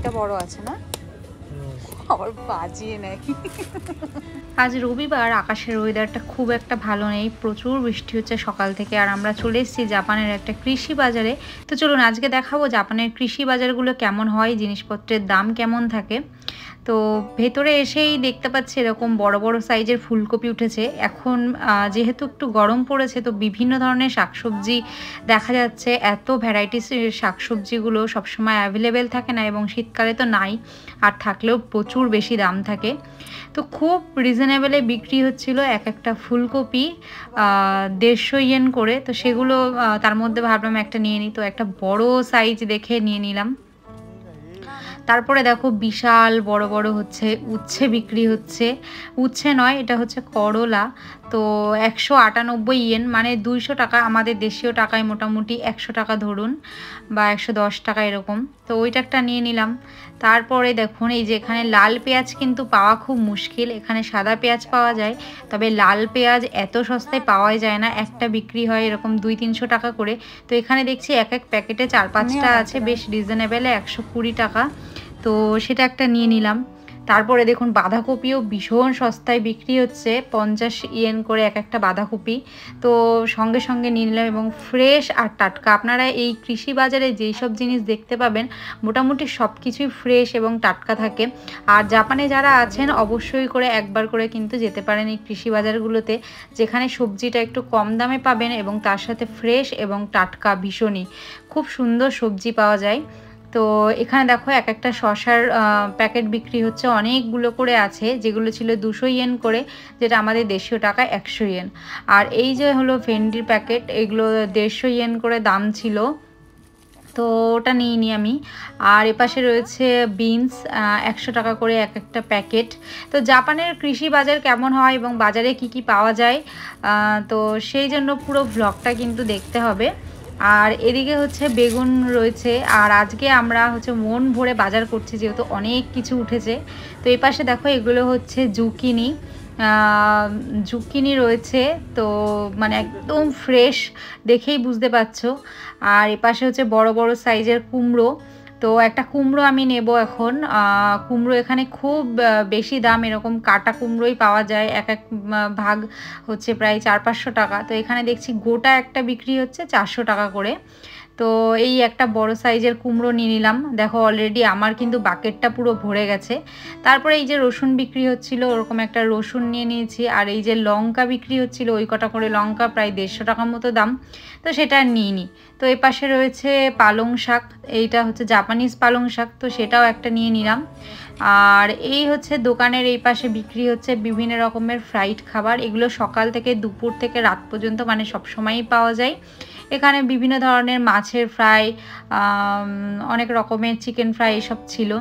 এটা বড় আছে না, আবার বাজিয়ে নেয়। আজ রবিবার, আকাশের ওয়েদারটা খুব একটা ভালো নেই, প্রচুর বৃষ্টি হচ্ছে সকাল থেকে। আর আমরা চলে এসেছি জাপানের একটা কৃষি বাজারে। তো চলুন আজকে দেখাবো জাপানের কৃষি বাজারগুলো কেমন হয়, জিনিসপত্রের দাম কেমন থাকে। তো ভেতরে এসেই দেখতে পাচ্ছি এরকম বড় বড় সাইজের ফুলকপি উঠেছে। এখন যেহেতু একটু গরম পড়েছে, তো বিভিন্ন ধরনের শাকসবজি দেখা যাচ্ছে। এত ভ্যারাইটিস শাকসবজিগুলো সবসময় অ্যাভেলেবেল থাকে না, এবং শীতকালে তো নাই, আর থাকলেও প্রচুর বেশি দাম থাকে। তো খুব রিজনেবলে বিক্রি হচ্ছিল এক একটা ফুলকপি 150 ইয়েন করে। তো সেগুলো তার মধ্যে ভাবলাম একটা নিয়ে নিই, তো একটা বড় সাইজ দেখে নিয়ে নিলাম। তারপরে দেখো বিশাল বড় বড় হচ্ছে উচ্ছে বিক্রি হচ্ছে। উচ্ছে নয়, এটা হচ্ছে করলা। তো 198 ইয়েন, মানে 200 টাকা, আমাদের দেশীয় টাকায় মোটামুটি 100 টাকা ধরুন, বা 110 টাকা এরকম। তো ওইটা একটা নিয়ে নিলাম। তারপরে দেখুন এই যে এখানে লাল পেঁয়াজ কিন্তু পাওয়া খুব মুশকিল, এখানে সাদা পেঁয়াজ পাওয়া যায়, তবে লাল পেঁয়াজ এত সস্তায় পাওয়াই যায় না। একটা বিক্রি হয় এরকম 200-300 টাকা করে। তো এখানে দেখছি এক এক প্যাকেটে 4-5টা আছে, বেশ রিজনেবলে 120 টাকা। তো সেটা একটা নিয়ে নিলাম। তারপরে দেখুন বাঁধাকপিও ভীষণ সস্তায় বিক্রি হচ্ছে, 50 ইয়েন করে এক একটা বাঁধাকপি। তো সঙ্গে সঙ্গে নিয়ে নিলাম, এবং ফ্রেশ আর টাটকা। আপনারা এই কৃষি বাজারে যেই সব জিনিস দেখতে পাবেন মোটামুটি সব কিছুই ফ্রেশ এবং টাটকা থাকে। আর জাপানে যারা আছেন অবশ্যই করে একবার করে কিন্তু যেতে পারেন এই কৃষি বাজারগুলোতে, যেখানে সবজিটা একটু কম দামে পাবেন এবং তার সাথে ফ্রেশ এবং টাটকা, ভীষণই খুব সুন্দর সবজি পাওয়া যায়। তো এখানে দেখো এক একটা শসার প্যাকেট বিক্রি হচ্ছে, অনেকগুলো করে আছে, যেগুলো ছিল 200 ইয়েন করে, যেটা আমাদের দেশীয় টাকায় 100 ইয়েন। আর এই যে হলো ভেন্ডির প্যাকেট, এগুলো 150 ইয়েন করে দাম ছিল, তো ওটা নিয়ে নিই আমি। আর এপাশে রয়েছে বিনস, 100 টাকা করে এক একটা প্যাকেট। তো জাপানের কৃষি বাজার কেমন হয় এবং বাজারে কি কি পাওয়া যায়, তো সেই জন্য পুরো ভ্লগটা কিন্তু দেখতে হবে। আর এদিকে হচ্ছে বেগুন রয়েছে, আর আজকে আমরা হচ্ছে মন ভরে বাজার করছি যেহেতু অনেক কিছু উঠেছে। তো এই পাশে দেখো এগুলো হচ্ছে জুকিনি, জুকিনি রয়েছে, তো মানে একদম ফ্রেশ, দেখেই বুঝতে পারছো। আর এপাশে হচ্ছে বড় বড় সাইজের কুমড়ো। তো একটা কুমড়ো আমি নেব এখন। কুমড়ো এখানে খুব বেশি দাম, এরকম কাটা কুমড়োই পাওয়া যায়, এক এক ভাগ হচ্ছে প্রায় 400-500 টাকা। তো এখানে দেখছি গোটা একটা বিক্রি হচ্ছে 400 টাকা করে। তো এই একটা বড় সাইজের কুমড়ো নিয়ে নিলাম। দেখো অলরেডি আমার কিন্তু বাকেটটা পুরো ভরে গেছে। তারপরে এই যে রসুন বিক্রি হচ্ছিল, ওরকম একটা রসুন নিয়ে নিয়েছি। আর এই যে লঙ্কা বিক্রি হচ্ছিল, ওই কটা করে লঙ্কা, প্রায় 150 টাকার মতো দাম, তো সেটা নিই নি। তো এই পাশে রয়েছে পালং শাক, এইটা হচ্ছে জাপানিজ পালং শাক, তো সেটাও একটা নিয়ে নিলাম। আর এই হচ্ছে দোকানের এই পাশে বিক্রি হচ্ছে বিভিন্ন রকমের ফ্রাইড খাবার, এগুলো সকাল থেকে দুপুর থেকে রাত পর্যন্ত মানে সব সময়ই পাওয়া যায়। এখানে বিভিন্ন ধরনের মাছের ফ্রাই, অনেক রকমের চিকেন ফ্রাই এসব ছিল।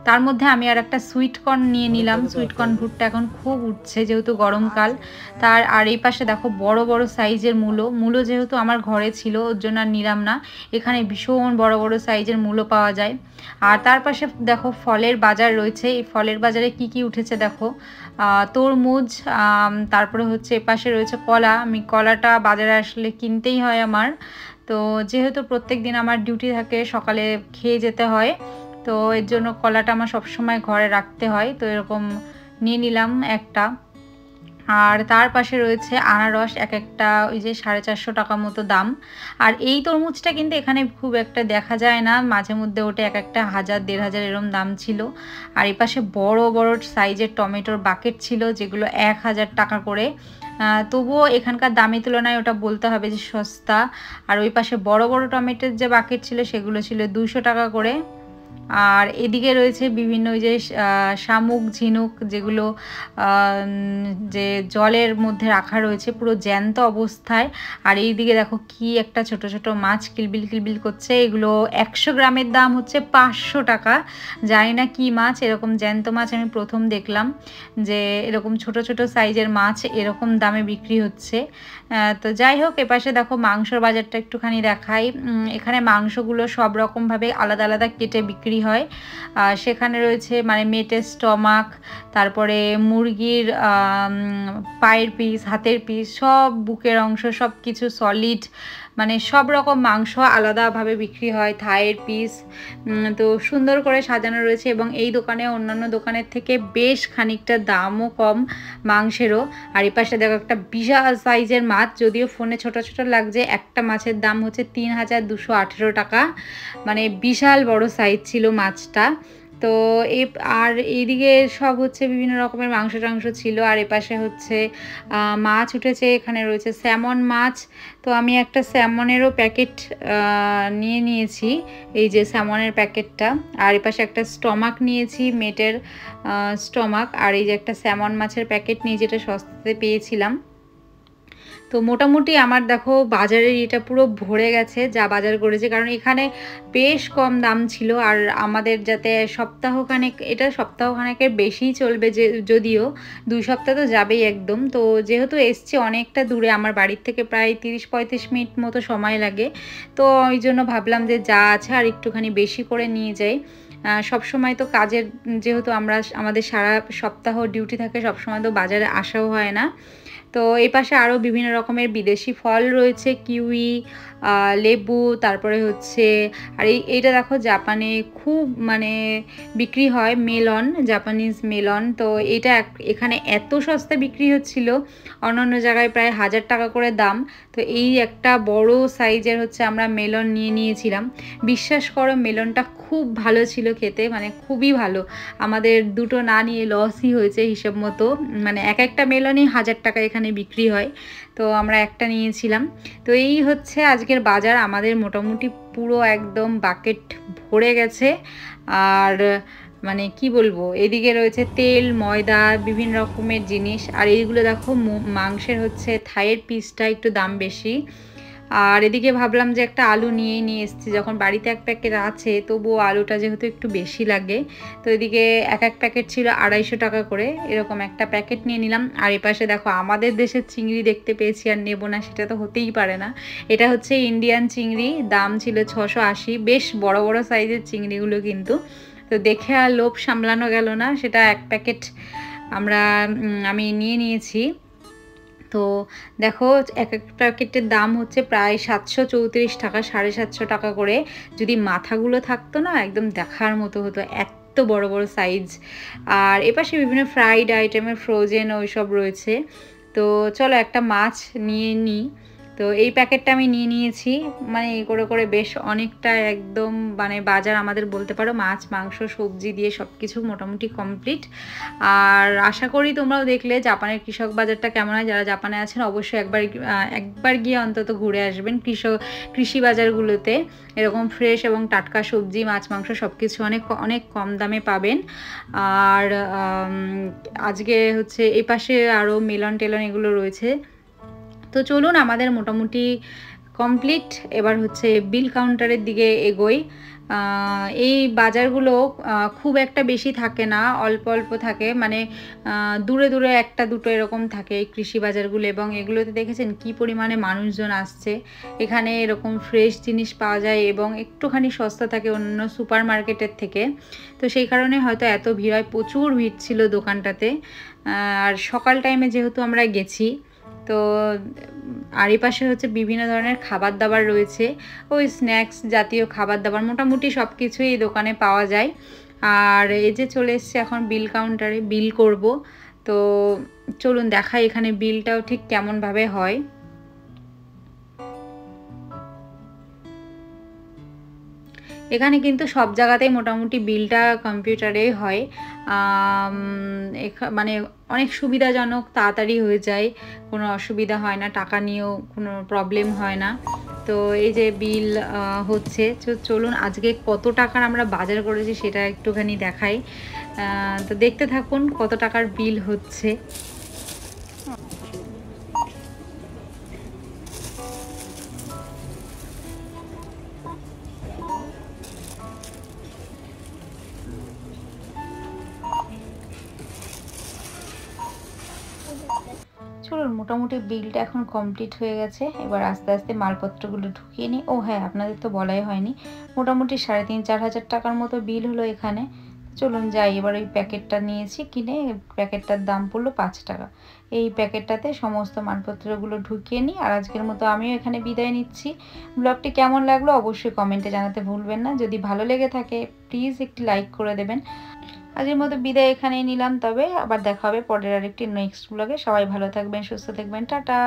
তার মধ্যে আমি আর একটা সুইট কর্ন নিয়ে নিলাম। সুইট কর্ন ভুট্টা এখন খুব উঠছে যেহেতু গরমকাল। আর এই পাশে দেখো বড় বড় সাইজের মূলো যেহেতু আমার ঘরে ছিল ওর জন্য আর নিলাম না, এখানে ভীষণ বড় বড় সাইজের মূলো পাওয়া যায়। আর তার পাশে দেখো ফলের বাজার রয়েছে, এই ফলের বাজারে কি কি উঠেছে দেখো, তরমুজ, তারপরে হচ্ছে এপাশে রয়েছে কলা। আমি কলাটা বাজারে আসলে কিনতেই হয় আমার, তো যেহেতু প্রত্যেক দিন আমার ডিউটি থাকে, সকালে খেয়ে যেতে হয়, তো এর জন্য কলাটা আমার সবসময় ঘরে রাখতে হয়। তো এরকম নিয়ে নিলাম একটা। আর তার পাশে রয়েছে আনারস, এক একটা ওই যে 450 টাকা মতো দাম। আর এই তরমুজটা কিন্তু এখানে খুব একটা দেখা যায় না, মাঝে মধ্যে ওটা এক একটা 1000-1500 এরম দাম ছিল। আর এই পাশে বড় বড় সাইজের টমেটোর বাকেট ছিল, যেগুলো 1000 টাকা করে। তবুও এখানকার দামের তুলনায় ওটা বলতে হবে যে সস্তা। আর ওই পাশে বড় বড় টমেটোর যে বাকেট ছিল সেগুলো ছিল 200 টাকা করে। আর এদিকে রয়েছে বিভিন্ন ওই যে শামুক, ঝিনুক, যেগুলো যে জলের মধ্যে রাখা রয়েছে পুরো জ্যান্ত অবস্থায়। আর এই দিকে দেখো কি একটা ছোট ছোট মাছ কিলবিল কিলবিল করছে, এগুলো 100 গ্রামের দাম হচ্ছে 500 টাকা। জানি না কি মাছ, এরকম জ্যান্ত মাছ আমি প্রথম দেখলাম, যে এরকম ছোট ছোট সাইজের মাছ এরকম দামে বিক্রি হচ্ছে। তো যাই হোক, এপাশে দেখো মাংসর বাজারটা একটুখানি দেখাই। এখানে মাংসগুলো সব রকমভাবে আলাদা আলাদা কেটে বিক্রি হয়। সেখানে রয়েছে মানে মেটের স্টমাক, তারপরে মুরগির পায়ের পিস, হাতের পিস, সব বুকের অংশ, সব কিছু সলিড মানে সব রকম মাংস আলাদাভাবে বিক্রি হয়, থাইয়ের পিস। তো সুন্দর করে সাজানো রয়েছে এবং এই দোকানে অন্যান্য দোকানের থেকে বেশ খানিকটা দামও কম মাংসেরও। আর এই পাশে দেখো একটা বিশাল সাইজের মাছ, যদিও ফোনে ছোট ছোট লাগছে, একটা মাছের দাম হচ্ছে ৩,২১৮ টাকা, মানে বিশাল বড় সাইজ ছিল মাছটা। তো আর এইদিকে সব হচ্ছে বিভিন্ন রকমের মাংস টাংস ছিল। আর এপাশে হচ্ছে মাছ উঠেছে, এখানে রয়েছে স্যামন মাছ। তো আমি একটা স্যামনেরও প্যাকেট নিয়ে নিয়েছি, এই যে স্যামনের প্যাকেটটা। আর এপাশে একটা স্টমাক নিয়েছি, মেটের স্টমাক। আর এই যে একটা স্যামন মাছের প্যাকেট নিয়ে, যেটা সস্তাতে পেয়েছিলাম। তো মোটামুটি আমার দেখো বাজারের এটা পুরো ভরে গেছে যা বাজার করেছে, কারণ এখানে বেশ কম দাম ছিল। আর আমাদের যাতে সপ্তাহখানেক, এটা সপ্তাহখানেকের বেশিই চলবে, যে যদিও 2 সপ্তাহ তো যাবেই একদম। তো যেহেতু এসছি অনেকটা দূরে, আমার বাড়ির থেকে প্রায় 30-35 মিনিট মতো সময় লাগে, তো ওই জন্য ভাবলাম যে যা আছে আর একটুখানি বেশি করে নিয়ে যাই। সব সময় তো কাজের, যেহেতু আমাদের সারা সপ্তাহ ডিউটি থাকে, সব সময় তো বাজারে আসাও হয় না। তো এই পাশে আরও বিভিন্ন রকমের বিদেশি ফল রয়েছে, কিউই, লেবু, তারপরে হচ্ছে আর এইটা দেখো জাপানে খুব মানে বিক্রি হয় মেলন, জাপানিজ মেলন। তো এটা এখানে এত সস্তা বিক্রি হচ্ছিল, অন্যান্য জায়গায় প্রায় 1000 টাকা করে দাম। তো এই একটা বড় সাইজের হচ্ছে আমরা মেলন নিয়ে নিয়েছিলাম। বিশ্বাস করো মেলনটা খুব ভালো ছিল খেতে, মানে খুবই ভালো। আমাদের দুটো না নিয়ে লসই হয়েছে হিসেব মতো, মানে একটা মেলনই 1000 টাকা এখানে বিক্রি হয়, তো আমরা একটা নিয়েছিলাম। তো এই হচ্ছে আজকের বাজার আমাদের, মোটামুটি পুরো একদম বাকেট ভরে গেছে। আর মানে কি বলবো, এদিকে রয়েছে তেল, ময়দা, বিভিন্ন রকমের জিনিস। আর এইগুলো দেখো মাংসের হচ্ছে থাইয়ের পিসটা একটু দাম বেশি। আর এদিকে ভাবলাম যে একটা আলু নিয়ে এসেছি, যখন বাড়িতে এক প্যাকেট আছে তবুও আলুটা যেহেতু একটু বেশি লাগে। তো এদিকে এক প্যাকেট ছিল 250 টাকা করে, এরকম একটা প্যাকেট নিয়ে নিলাম। আর এপাশে দেখো আমাদের দেশের চিংড়ি দেখতে পেয়েছি আর নেব না, সেটা তো হতেই পারে না। এটা হচ্ছে ইন্ডিয়ান চিংড়ি, দাম ছিল 680, বেশ বড় বড় সাইজের চিংড়িগুলো কিন্তু। তো দেখে আর লোভ সামলানো গেল না, সেটা এক প্যাকেট আমি নিয়েছি। তো দেখো এক প্যাকেটের দাম হচ্ছে প্রায় 734 টাকা, 750 টাকা করে। যদি মাথাগুলো থাকতো না, একদম দেখার মতো হতো, এত বড় বড় সাইজ। আর এপাশে বিভিন্ন ফ্রাইড আইটেমের ফ্রোজেন ওইসব রয়েছে। তো চলো একটা মাছ নিয়ে নিই। তো এই প্যাকেটটা আমি নিয়ে নিয়েছি, মানে এই করে বেশ অনেকটা একদম মানে বাজার আমাদের বলতে পারো, মাছ মাংস সবজি দিয়ে সব কিছু মোটামুটি কমপ্লিট। আর আশা করি তোমরাও দেখলে জাপানের কৃষক বাজারটা কেমন হয়। যারা জাপানে আছেন অবশ্যই একবার গিয়ে অন্তত ঘুরে আসবেন কৃষি বাজারগুলোতে। এরকম ফ্রেশ এবং টাটকা সবজি, মাছ মাংস সব কিছু অনেক অনেক কম দামে পাবেন। আর আজকে হচ্ছে এই পাশে আরও মেলন টেলন এগুলো রয়েছে। তো চলুন আমাদের মোটামুটি কমপ্লিট, এবার হচ্ছে বিল কাউন্টারের দিকে এগোই। এই বাজারগুলো খুব একটা বেশি থাকে না, অল্প অল্প থাকে, মানে দূরে দূরে একটা দুটো এরকম থাকে এই কৃষি বাজারগুলো। এবং এগুলোতে দেখেছেন কি পরিমাণে মানুষজন আসছে। এখানে এরকম ফ্রেশ জিনিস পাওয়া যায় এবং একটুখানি সস্তা থাকে অন্য সুপার মার্কেটের থেকে। তো সেই কারণে হয়তো এত ভিড় হয়, প্রচুর ভিড় ছিল দোকানটাতে। আর সকাল টাইমে যেহেতু আমরা গেছি, তো আর এই পাশে হচ্ছে বিভিন্ন ধরনের খাবার দাবার রয়েছে, ওই স্ন্যাক্স জাতীয় খাবার দাবার, মোটামুটি সব কিছুই এই দোকানে পাওয়া যায়। আর এই যে চলে এসছে এখন বিল কাউন্টারে, বিল করব। তো চলুন দেখাই এখানে বিলটাও ঠিক কেমনভাবে হয়। এখানে কিন্তু সব জায়গাতেই মোটামুটি বিলটা কম্পিউটারেই হয়, মানে অনেক সুবিধাজনক, তাড়াতাড়ি হয়ে যায়, কোনো অসুবিধা হয় না, টাকা নিয়েও কোনো প্রবলেম হয় না। তো এই যে বিল হচ্ছে, চলুন আজকে কত টাকার আমরা বাজার করেছি সেটা একটুখানি দেখাই। তো দেখতে থাকুন কত টাকার বিল হচ্ছে। চলুন মোটামুটি বিলটা এখন কমপ্লিট হয়ে গেছে, এবার আস্তে আস্তে মালপত্রগুলো ঢুকিয়ে নিই। ও হ্যাঁ, আপনাদের তো বলাই হয়নি, মোটামুটি 3,500-4,000 টাকার মতো বিল হলো এখানে। চলুন যাই এবার। ওই প্যাকেটটা নিয়েছি কিনে, প্যাকেটটার দাম পড়লো 5 টাকা। এই প্যাকেটটাতে সমস্ত মালপত্রগুলো ঢুকিয়ে নিই। আর আজকের মতো আমিও এখানে বিদায় নিচ্ছি। ব্লগটি কেমন লাগলো অবশ্যই কমেন্টে জানাতে ভুলবেন না। যদি ভালো লেগে থাকে প্লিজ একটি লাইক করে দেবেন। আজকের মতো বিদায় এখানেই নিলাম, তবে আবার দেখা হবে পরের আরেকটি নেক্সট ব্লগে। সবাই ভালো থাকবেন, সুস্থ থাকবেন, টাটা।